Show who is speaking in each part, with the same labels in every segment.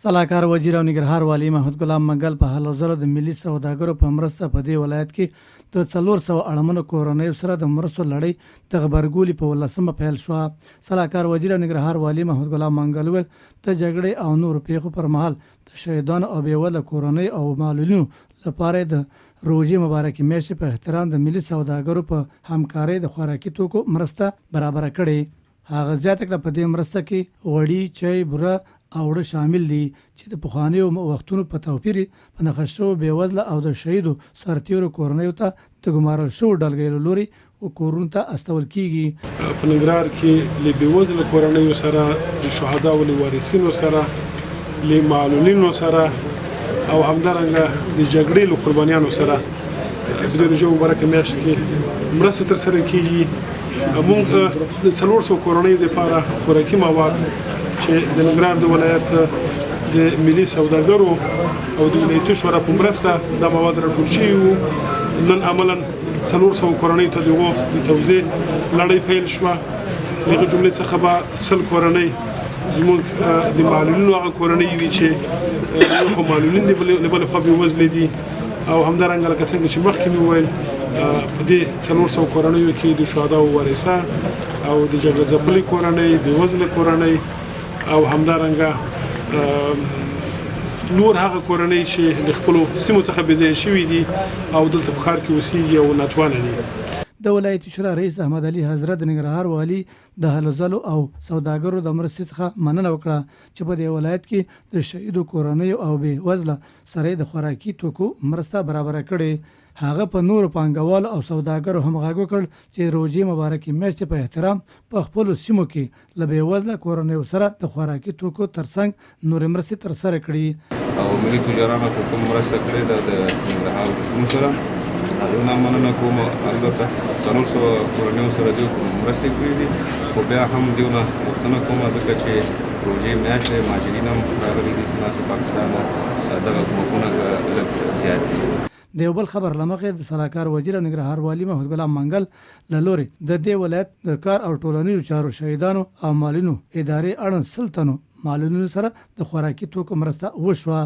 Speaker 1: سلاکار وزیر او نګرهار والي محمد ګلام منګل په هلو ځلو د ملي سوداګرو په مرسته په دې ولایت کې د 400 اړمنو کورنیو سره د مرستو لړۍ د غبرګولي په 18 پیل شو. سلاکار وزیر او نګرهار والي محمد ګلام منګل ول د جګړې او نور پیښو پر مهال د شهیدانو او بیوله کورنیو او معلولینو لپاره د روزي مبارکي میاشتې په احترام د ملي سوداګرو په همکارۍ د خوراکي توکو مرسته برابر کړي. هغه زیاته کړه په دې مرسته کې غوړي، چای، بوره او اوړه شامل دي چې د پخوانیو وختونو په توپیر په نښه شوو بېوزله او د شهیدو سرتیرو کورنیو ته د ګمارل شوو ډلګیو لوري کورونو ته استول کیږي.
Speaker 2: په ننګرهار کې له بېوزله کورنیو سره د شهداو له وارثینو سره له معلولینو سره او همدارنګه د جګړې له قربانیانو سره په دې روژه مبارکه میاشت کې مرسته ترسره کیږي. موږ د 400 کورنیو لپاره خوراکي مواد چې د ننګرهار د ولایت د ملي سوداګرو او د ولایتي شورا په مرسته دا مواد راټول شوي وو. نن عملاً 400 کورنیو ته دغو د توزیع لړۍ پیل شوه. دغه جملې څخه به 100 کورنۍ زموږ د معلولینو هغه کورنۍ وي چې یو خو معلولین دي له بلې خوا بېوزلې دي او همدارنګه لکه څنګه چې مخکې مې وویل په دې 400 کورنیو کې د شهداو وارثه او د جګړه ځپلې کورنۍ، بېوزله کورنۍ او همدارنګه نور هغه کورنۍ چې د خپلو سیمو څخه بېځایه شوي دي او دلته په ښار کې اوسېږي او ناتوانه دي.
Speaker 1: د ولایتي شورا رئیس احمد علي حضرت د ننګرهار والي د هلو ځلو او سوداګرو د مرستې څخه مننه وکړه چې په دې ولایت کې د شهیدو کورنیو او بېوزله سره د خوراکي توکو مرسته برابر کړي. هغه په نورو پانګوالو او سوداګرو هم غږ وکړ چې روژې مبارکي میاشتې په احترام په خپلو سیمو کې له بېوزله کورنیو سره د خوراکي توکو ترڅنګ نورې مرستې ترسره کړي.
Speaker 3: او ملي تجارانو ته کوم مرسته کړې ده د ننګرهار حکومت سره هغه نه مننه کوم. البته 400 کورنیو سره دوی کوم مرستې کړې دي خو بیا هم دیونه غوښتنه کوم ځکه چې روژې میاشت مهاجرین هم راغلي دي سماسي پاکستان دغه حکومتونه لږ زیات دي.
Speaker 1: د یو بل خبر لمخې د سلاکار وزیر او نګرهار والي محمد ګلام منګل له لوري د دې ولایت د کار او ټولنیزو چارو شهیدانو او معلولینو ادارې اړوند 100 تنو معلولینو سره د خوراکي توکو مرسته وشوه.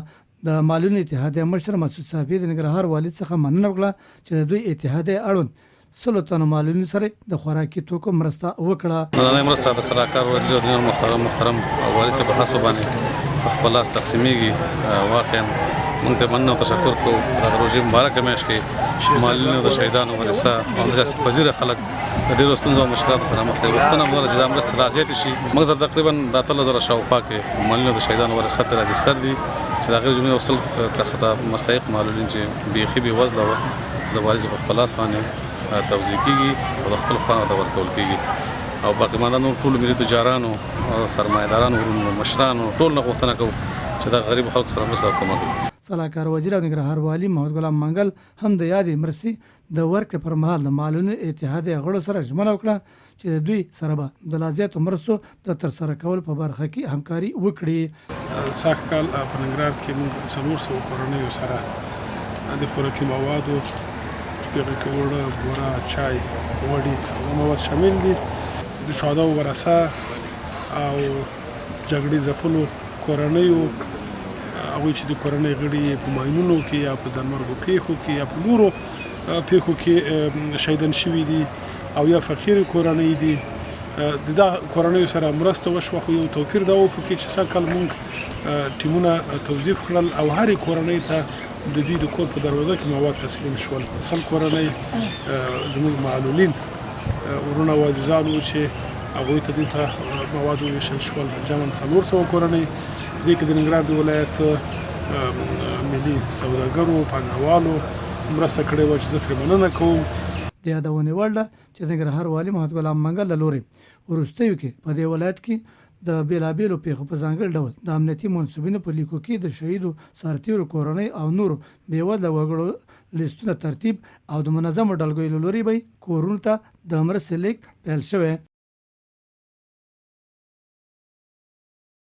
Speaker 1: د معلولینو اتحادیې مشر مسعود صافي د نګرهار والي څخه مننه وکړه چې د دوی اتحادیې اړوند 100 تنو معلولینو سره د خوراکي توکو مرسته وکړه.
Speaker 4: نن مرسته د سلاکار وزیر او د محترم والي صاحب په حساب باندې خپل لاس تقسیمیږي. واقعا موږ ته مننه او تشکر کوو. د روژې مبارکه میاشت کې معلولینو د شهیدانو ورثه او د سیاسي پذیره خلک د ډېرو ستونزو او مشکلاتو سره مخ دي. وختونه هم چې دا مرسته لا زیاتې شي. موږ سره تقریبا د 13,000 شاوخوا کې معلولینو د شهیدانو ورثه ته راجستر دي چې د هغې جملې 100 کسه ته مستحق معلولین چې بیخي بېوزله وه د والي په خپل لاس باندې توزیع کېږي او د خپل خوا ته ورکول کېږي. او باقي مانده نور ټولو ملي تجارانو او سرمایه‌دارانو ورونو مشرانو ټول نه غوښتنه کوو چې د غریب خلکو سره مرسته وکړو.
Speaker 1: سلاکار وزیر او نګرهار والي محمد ګلام منګل هم د یادې مرستې د ورکړې پر مهال د معلولینو اتحادیې غړو سره ژمنه وکړه چې د دوی سره به د لا زیاتو مرستو د ترسره کولو په برخه کې همکاري وکړي.
Speaker 2: سږ کال په ننګرهار کې موږ 400 کورنیو سره د خوراکي موادو چې هغې کې اوړه، بوره، چای، غوړي هغه مواد شامل دي. د شهداو ورثه او جګړې ځپلو کورنیو هغوی چې د کورنۍ غړي په ماینونو کې یا په ځانمرګو پیښو کې یا په نورو پیښو کې شهیدان شوي دي او یا فقیرې کورنۍ دي. د دغه کورنیو سره مرسته وشوه خو یو توپیر دا و پکې چې سږ کال موږ ټیمونه توظیف کړل او هرې کورنۍ ته د دوی د کور په دروازه کې مواد تسلیم شول. 100 کورنۍ زموږ معلولین ورونه او عزیزان وو چې هغوی ته دلته مواد وویشل شول. جمعاً 400 کورنۍ دې کې د ننګرهار د ولایت ملي سوداګرو پانګوالو مرسته کړې وه چې زه ترې مننه کوم.
Speaker 1: د یادونې وړ ده چې د ننګرهار والي محمد ګلام منګل له لوري وروستیو کې په دې ولایت کې د بېلابېلو پیښو په ځانګړي ډول د امنیتي منصوبینو په لیکو کې د شهیدو سرتیرو کورنۍ او نورو بېوزله وګړو لیستونه ترتیب او د منظمو ډلګیو له لوري به کورونو ته د مرستې لیږد پیل شوی.